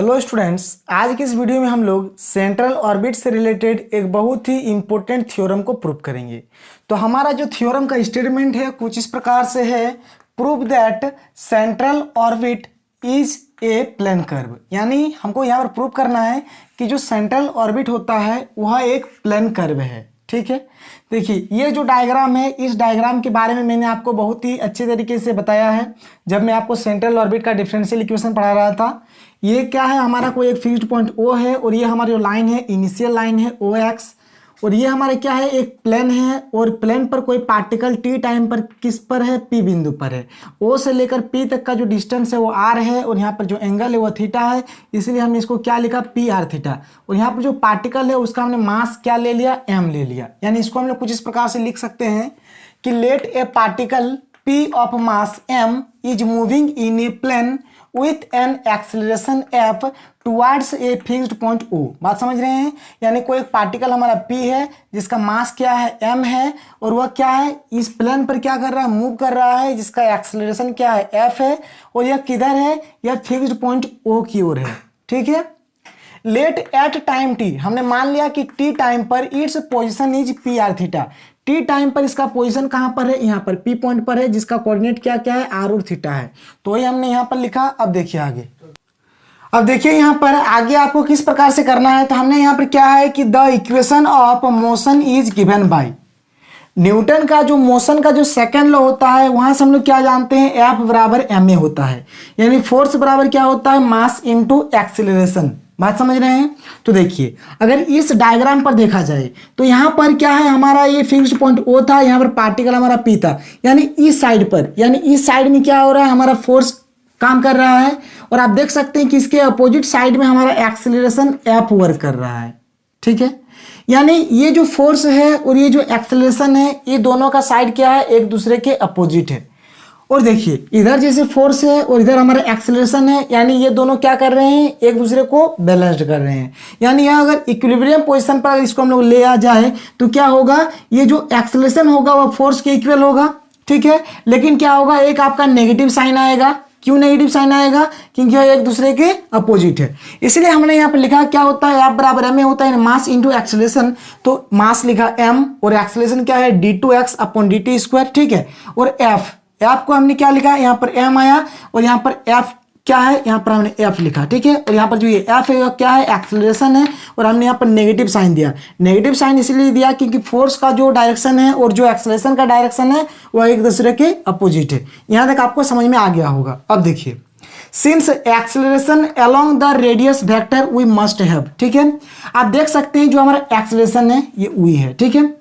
Hello students, आज की इस वीडियो में हम लोग सेंट्रल ऑर्बिट से रिलेटेड एक बहुत ही इंपॉर्टेंट थ्योरम को प्रूव करेंगे। तो हमारा जो थ्योरम का स्टेटमेंट है कुछ इस प्रकार से है, prove that central orbit is a plane curve. यानी हमको यहाँ पर प्रूव करना है कि जो सेंट्रल ऑर्बिट होता है वह एक प्लेन कर्व है। ठीक है, देखिए ये जो डायग्राम है, इस डायग्राम के बारे में मैंने आपको बहुत ही अच्छे तरीके से बताया है जब मैं आपको सेंट्रल ऑर्बिट का डिफरेंशियल इक्वेशन पढ़ा रहा था। ये क्या है, हमारा कोई एक फिक्स्ड पॉइंट O है और ये हमारी जो लाइन है इनिशियल लाइन है OX, और ये हमारे क्या है एक प्लेन है और प्लेन पर कोई पार्टिकल t टाइम पर किस पर है, P बिंदु पर है। O से लेकर P तक का जो डिस्टेंस है वो R है और यहाँ पर जो एंगल है वो थीटा है, इसलिए हमने इसको क्या लिखा PR थीटा। और यहाँ पर जो पार्टिकल है उसका हमने मास क्या ले लिया, M ले लिया। यानी इसको हम लोग कुछ इस प्रकार से लिख सकते हैं कि let a particle P of mass M is moving in a plane with an acceleration f towards a fixed point O। बात समझ रहे हैं, यानी कोई एक पार्टिकल हमारा P है जिसका मास क्या है M है और वह क्या है इस प्लेन पर क्या कर रहा है, मूव कर रहा है, जिसका एक्सेलरेशन क्या है F है और यह किधर है, यह फिक्स्ड पॉइंट O की ओर है। ठीक है, लेट एट टाइम t, हमने मान लिया कि t टाइम पर its position is PR theta. t time पर इसका पोजीशन कहां पर है, यहां पर P पॉइंट पर है, जिसका कोऑर्डिनेट क्या क्या है, R और थीटा है। तो ये हमने यहां पर लिखा। अब देखिए आगे, अब देखिए यहां पर आगे आपको किस प्रकार से करना है। तो हमने यहां पर क्या है कि the equation of motion is given by Newton का जो मोशन का जो सेकंड लॉ होता है वहां से हम लोग क्या जानते हैं, F बराबर ma होता है। यानी फोर्स बराबर क्या होता है, मास इंटू एक्सीलरेशन। बात समझ रहे हैं। तो देखिए अगर इस डायग्राम पर देखा जाए तो यहाँ पर क्या है, हमारा ये फिक्स्ड पॉइंट O था, यहाँ पर पार्टिकल हमारा P था। यानी इस साइड पर, यानी इस साइड में क्या हो रहा है, हमारा फोर्स काम कर रहा है और आप देख सकते हैं कि इसके अपोजिट साइड में हमारा एक्सेलरेशन F वर्क कर रहा है। ठीक है, यानी ये जो फोर्स है और ये जो एक्सेलरेशन है ये दोनों का साइड क्या है, एक दूसरे के अपोजिट है। और देखिए इधर जैसे फोर्स है और इधर हमारा एक्सेलरेशन है, यानी ये दोनों क्या कर रहे हैं, एक दूसरे को बैलेंस्ड कर रहे हैं। यानी यहाँ अगर इक्विलिब्रियम पोजीशन पर इसको हम लोग ले आ जाए तो क्या होगा, ये जो एक्सेलरेशन होगा वह फोर्स के इक्वल होगा। ठीक है, लेकिन क्या होगा, एक आपका नेगेटिव साइन आएगा। क्यों नेगेटिव साइन आएगा, क्योंकि यह एक दूसरे के अपोजिट है। इसलिए हमने यहाँ पर लिखा क्या होता है, F बराबर ma होता है, मास इंटू एक्सेलरेशन। तो मास लिखा m और एक्सेलरेशन क्या है d2x अपॉन dt स्क्वायर। ठीक है, और F को हमने क्या लिखा, यहाँ पर m आया और यहाँ पर F क्या है, यहाँ पर हमने F लिखा। ठीक है, और यहाँ पर जो ये F है क्या है, एक्सेलरेशन है और हमने यहाँ पर नेगेटिव साइन दिया। नेगेटिव साइन इसलिए दिया क्योंकि फोर्स का जो डायरेक्शन है और जो एक्सेलरेशन का डायरेक्शन है वह एक दूसरे के अपोजिट है। यहाँ तक आपको समझ में आ गया होगा। अब देखिए, since acceleration along the radius vector we must have. ठीक है, आप देख सकते हैं जो हमारा एक्सेलरेशन है ये वी है। ठीक है,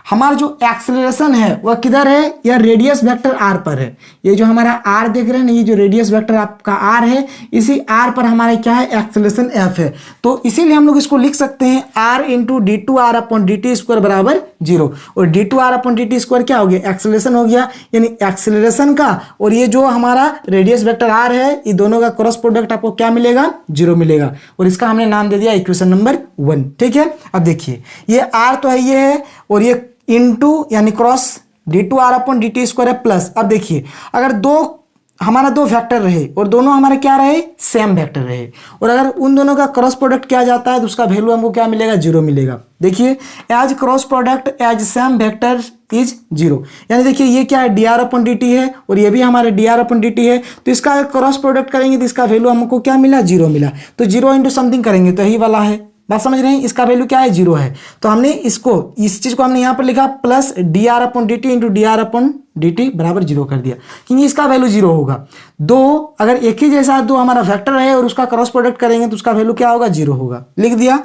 हमारा जो एक्सेलरेशन है वह किधर है, यह रेडियस वेक्टर r पर है। ये जो हमारा r देख रहे हैं ना, ये जो रेडियस वेक्टर आपका r है, इसी r पर हमारे क्या है, एक्सेलरेशन f है। तो इसीलिए हम लोग इसको लिख सकते हैं r into d2r upon dt square बराबर 0। और d2r अपॉन dt स्क्वायर क्या हो गया, एक्सेलरेशन हो गया। यानी एक्सेलरेशन का और ये जो हमारा रेडियस वेक्टर r है, ये दोनों का क्रॉस प्रोडक्ट आपको क्या मिलेगा, 0 मिलेगा। और इसका हमने नाम दे दिया इक्वेशन नंबर 1। ठीक है, अब देखिए ये r तो है, ये है, और ये इंटू यानी cross d2r upon dt square है प्लस। अब देखिए अगर हमारा दो वेक्टर रहे और दोनों हमारे क्या रहे, सेम वेक्टर रहे, और अगर उन दोनों का क्रॉस प्रोडक्ट किया जाता है तो उसका वैल्यू हमको क्या मिलेगा, 0 मिलेगा। देखिए as cross product as same vector is 0। यानी देखिए ये क्या है, dr अपॉन dt है और ये भी हमारे dr अपॉन dt है। तो इसका क्रॉस प्रोडक्ट करेंगे तो इसका वैल्यू हमको क्या मिला, 0 मिला। तो 0 इंटू समथिंग करेंगे तो यही वाला है। बात समझ रहे हैं, इसका वैल्यू क्या है, 0 है। तो हमने इसको, इस चीज को हमने यहाँ पर लिखा plus dr upon dt into dr upon dt बराबर 0 कर दिया, क्योंकि इसका वैल्यू 0 होगा। दो अगर एक ही जैसा दो हमारा वेक्टर है और उसका क्रॉस प्रोडक्ट करेंगे तो उसका वैल्यू क्या होगा, 0 होगा। लिख दिया।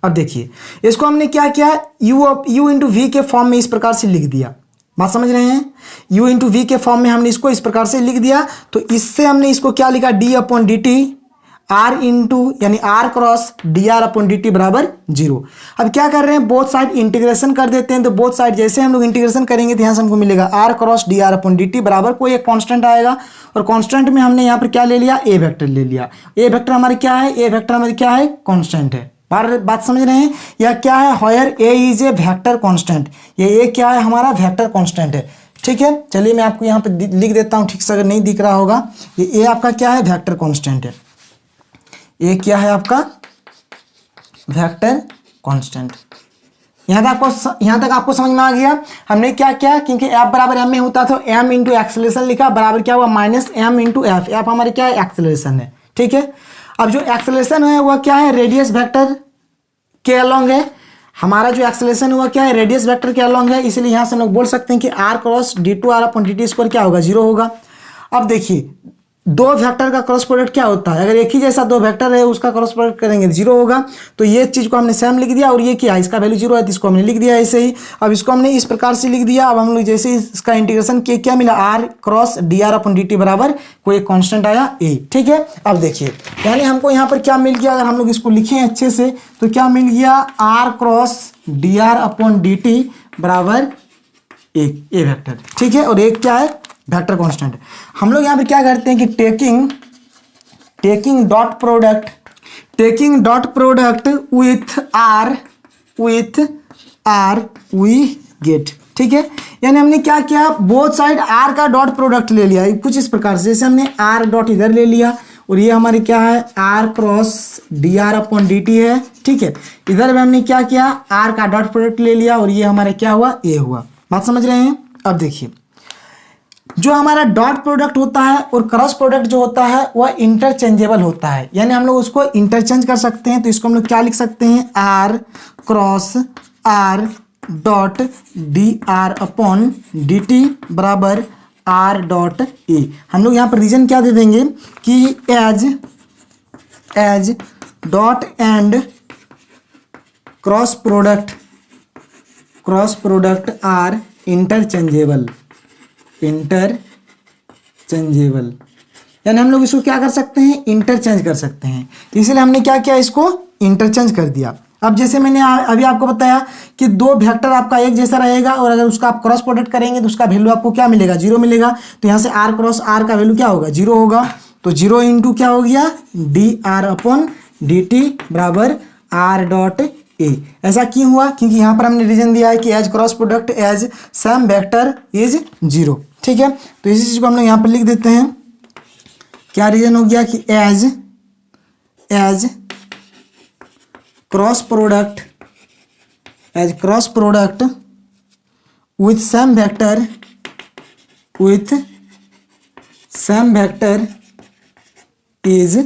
अब देखिए इसको हमने क्या किया, u इंटू वी के फॉर्म में इस प्रकार से लिख दिया। बात समझ रहे हैं, u इंटू वी के फॉर्म में हमने इसको इस प्रकार से लिख दिया। तो इससे हमने इसको क्या लिखा, d upon dt r into यानी r cross dr upon dt बराबर 0। अब क्या कर रहे हैं, बोथ साइड इंटीग्रेशन कर देते हैं। तो बोथ साइड जैसे हम लोग इंटीग्रेशन करेंगे तो यहाँ से हमको मिलेगा r cross dr upon dt बराबर कोई एक कांस्टेंट आएगा, और कांस्टेंट में हमने यहाँ पर क्या ले लिया, a वेक्टर ले लिया। a वेक्टर हमारे क्या है, a वेक्टर हमारे क्या है, कांस्टेंट है। बात समझ रहे हैं, यह क्या है, होयर a is a vector constant. ये a क्या है, हमारा वेक्टर कांस्टेंट है। ठीक है, चलिए मैं आपको यहाँ पे लिख देता हूँ ठीक से, अगर नहीं दिख रहा होगा। ये a आपका क्या है, वेक्टर कांस्टेंट है। ए क्या है आपका वेक्टर कांस्टेंट। यहाँ तक आपको समझ में आ गया। हमने क्या किया, क्योंकि एफ बराबर एम में होता था, एम इंटू एक्सेलरेशन लिखा, बराबर क्या हुआ minus M into F. F हमारे क्या है एक्सेलरेशन है, ठीक है। अब जो एक्सेलरेशन है वह क्या है रेडियस वेक्टर के अलॉन्ग है। हमारा जो एक्सेलरेशन हुआ क्या है रेडियस वेक्टर के अलॉन्ग है, इसलिए यहाँ से हम लोग बोल सकते हैं कि R cross D two R upon D T square क्या होगा 0 होगा। अब देखिए दो वेक्टर का क्रॉस प्रोडक्ट क्या होता है, अगर एक ही जैसा दो वेक्टर है उसका क्रॉस प्रोडक्ट करेंगे 0 होगा। तो ये चीज को हमने सेम लिख दिया, और ये क्या है इसका वैल्यू 0 है तो इसको हमने लिख दिया ऐसे ही। अब इसको हमने इस प्रकार से लिख दिया। अब हम लोग जैसे इसका इंटीग्रेशन किए क्या मिला R cross D R upon D T बराबर कोई कांस्टेंट आया ए, ठीक है। अब देखिए यानी हमको यहाँ पर क्या मिल गया, अगर हम लोग इसको लिखें अच्छे से तो क्या मिल गया R cross D R upon D T बराबर एक ए वेक्टर, ठीक है। और एक क्या है वेक्टर कांस्टेंट। हम लोग यहाँ पे क्या करते हैं कि taking dot product with R we get, ठीक है। यानी हमने क्या किया बोथ साइड आर का डॉट प्रोडक्ट ले लिया कुछ इस प्रकार से, जैसे हमने आर डॉट इधर ले लिया और ये हमारे क्या है r cross D R upon D t है, ठीक है। इधर में हमने क्या किया आर का डॉट प्रोडक्ट ले लिया और ये हमारे क्या हुआ ए हुआ। बात समझ रहे हैं। अब देखिए जो हमारा डॉट प्रोडक्ट होता है और क्रॉस प्रोडक्ट जो होता है वह इंटरचेंजेबल होता है, यानी हम लोग उसको इंटरचेंज कर सकते हैं। तो इसको हम लोग क्या लिख सकते हैं r cross r dot d are upon D T बराबर आर डॉट ए। हम लोग यहाँ पर रीजन क्या दे देंगे कि as dot and cross product are interchangeable, यानी हम लोग इसको क्या कर सकते हैं इंटरचेंज कर सकते हैं, इसलिए हमने क्या किया इसको इंटरचेंज कर दिया। अब जैसे मैंने अभी आपको बताया कि दो वेक्टर आपका एक जैसा रहेगा और अगर उसका आप क्रॉस प्रोडक्ट करेंगे तो उसका वैल्यू आपको क्या मिलेगा 0 मिलेगा। तो यहाँ से आर क्रॉस आर का वैल्यू क्या होगा 0 होगा। तो 0 इंटू क्या हो गया D R upon D T बराबर आर डॉट ए। ऐसा क्यों हुआ, क्योंकि यहाँ पर हमने रीजन दिया है कि as cross product as some vector is 0, ठीक है। तो इसी चीज को हम लोग यहाँ पर लिख देते हैं। क्या रीजन हो गया कि as cross product with some vector is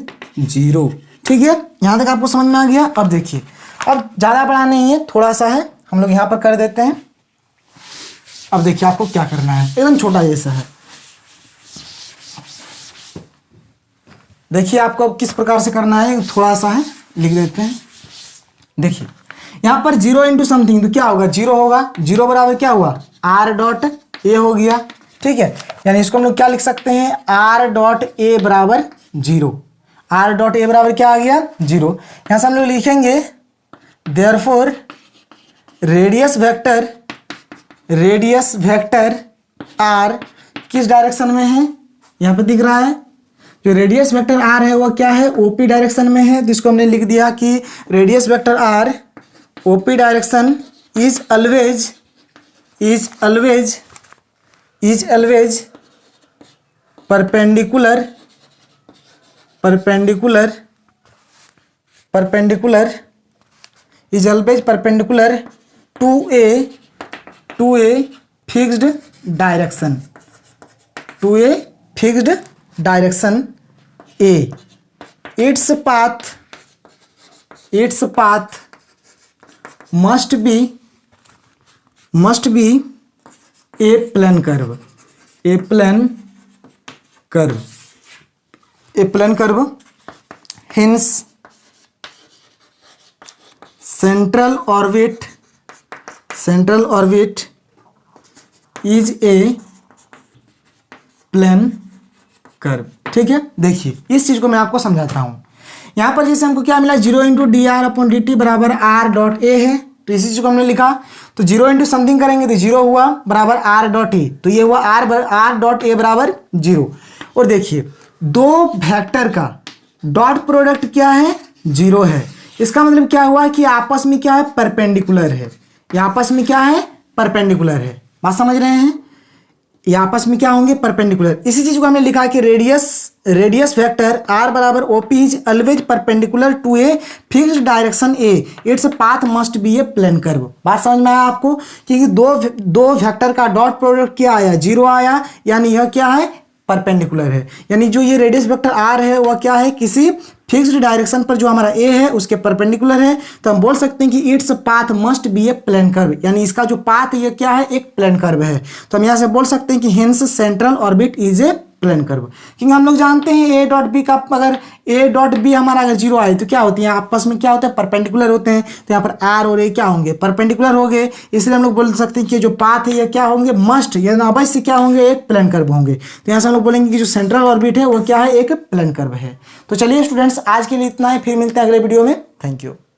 0, ठीक है। यहां तक आपको समझ में आ गया। अब देखिए अब ज़्यादा बड़ा नहीं है, थोड़ा सा है, हम लोग यहाँ पर कर देते हैं। अब देखिए आपको क्या करना है, एकदम छोटा जैसा है। देखिए आपको अब किस प्रकार से करना है, थोड़ा सा है, लिख देते हैं। देखिए यहाँ पर 0 इंटू समथिंग तो क्या होगा 0 होगा। 0 बराबर क्या हुआ आर डॉट ए हो गया, ठीक है। यानी इसको हम लोग क्या लिख सकते हैं आर डॉट ए बराबर 0। आर डॉट ए बराबर क्या आ गया 0। यहाँ से हम लोग लिखेंगे देयरफॉर रेडियस वेक्टर आर किस डायरेक्शन में है, यहाँ पे दिख रहा है जो रेडियस वेक्टर आर है वह क्या है ओपी डायरेक्शन में है। तो इसको हमने लिख दिया कि radius vector r OP direction is always perpendicular to a fixed direction a. Its path must be a plane curve hence central orbit is a plane curve, ठीक है। देखिए इस चीज को मैं आपको समझाता हूं। यहां पर जैसे हमको क्या मिला 0 into D R upon D T बराबर आर डॉट ए है, तो इसी चीज को हमने लिखा। तो 0 इंटू समथिंग करेंगे तो 0 हुआ बराबर आर डॉट ए, तो ये हुआ आर डॉट ए बराबर 0। और देखिए दो वेक्टर का डॉट प्रोडक्ट क्या है 0 है, इसका मतलब क्या हुआ कि आपस में क्या है परपेंडिकुलर है, ये आपस में क्या है परपेंडिकुलर है। बात समझ रहे हैं। ये आपस में क्या होंगे, परपेंडिकुलर। इसी चीज को हमने लिखा है कि रेडियस वेक्टर r बराबर OP is always perpendicular to a fixed direction a, its path must be a plane curve. बात समझ में आया आपको, क्योंकि दो वेक्टर का डॉट प्रोडक्ट क्या आया, 0 आया, यानी यह क्या है, परपेंडिकुलर है। यानी जो ये रेडियस वेक्टर r है वह क्या है, किसी फिक्स्ड डायरेक्शन पर जो हमारा a है उसके परपेंडिकुलर है। तो हम बोल सकते हैं कि its path must be a plane curve, यानी इसका जो पाथ ये क्या है, एक प्लेन कर्व है। तो हम यहाँ से बोल सकते हैं कि hence central orbit is a plane curve. क्योंकि हम लोग जानते हैं ए डॉट बी का, अगर ए डॉट बी हमारा अगर 0 आए तो क्या होती है, आपस में क्या होता है, परपेंडिकुलर होते हैं। तो यहाँ पर आर और ए क्या होंगे, परपेंडिकुलर हो गए, इसलिए हम लोग बोल सकते हैं कि जो पाथ है ये क्या होंगे, मस्ट यानी अवश्य क्या होंगे, एक प्लेन कर्व होंगे। तो यहाँ से हम लोग बोलेंगे कि जो सेंट्रल ऑर्बिट है वो क्या है, एक प्लेन कर्व है। तो चलिए स्टूडेंट्स, आज के लिए इतना ही, फिर मिलते हैं अगले वीडियो में। Thank you.